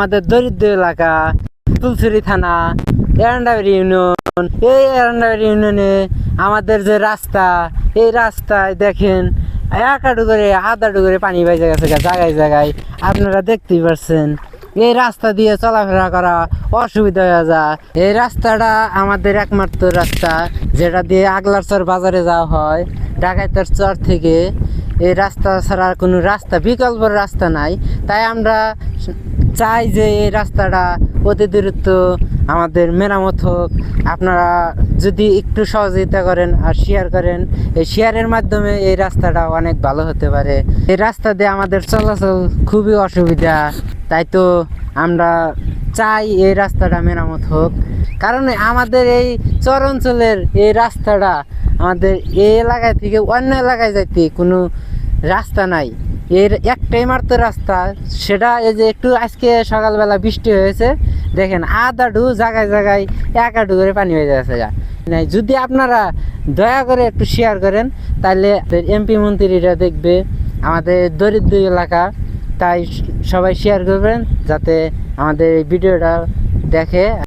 আমাদের দরিদ্র এলাকা ফুলছড়ি থানা এরান্ডাবাড়ি ইউনিয়ন, এই এরান্ডাবাড়ি ইউনিয়নে আমাদের যে রাস্তা, এই রাস্তায় দেখেন একাডু করে আধাডু করে পানি বাইজে গেছে জায়গায় জায়গায়, আপনারা দেখতেই পাচ্ছেন। এই রাস্তা দিয়ে চলাফেরা করা অসুবিধা হয়ে যায়। এই রাস্তাটা আমাদের একমাত্র রাস্তা, যেটা দিয়ে আগলারচর বাজারে যাওয়া হয় ডাকাইতের চর থেকে। এই রাস্তা ছাড়া কোনো রাস্তা, বিকল্প রাস্তা নাই। তাই আমরা চাই যে এই রাস্তাটা অতি দ্রুত আমাদের মেরামত হোক। আপনারা যদি একটু সহযোগিতা করেন আর শেয়ার করেন, এই শেয়ারের মাধ্যমে এই রাস্তাটা অনেক ভালো হতে পারে। এই রাস্তা দিয়ে আমাদের চলাচল খুবই অসুবিধা, তাই তো আমরা চাই এই রাস্তাটা মেরামত হোক। কারণ আমাদের এই চর অঞ্চলের এই রাস্তাটা, আমাদের এই এলাকায় থেকে অন্য এলাকায় যাইতে কোনো রাস্তা নাই। এর একটাই মাত্র রাস্তা, সেটা এই যে একটু আজকে সকালবেলা বৃষ্টি হয়েছে, দেখেন আধাডু জায়গায় জায়গায় একাডু করে পানি হয়ে যাচ্ছে নাই। যদি আপনারা দয়া করে একটু শেয়ার করেন, তাহলে এমপি মন্ত্রীরা দেখবে আমাদের দরিদ্র এলাকা। তাই সবাই শেয়ার করবেন যাতে আমাদের এই ভিডিওটা দেখে।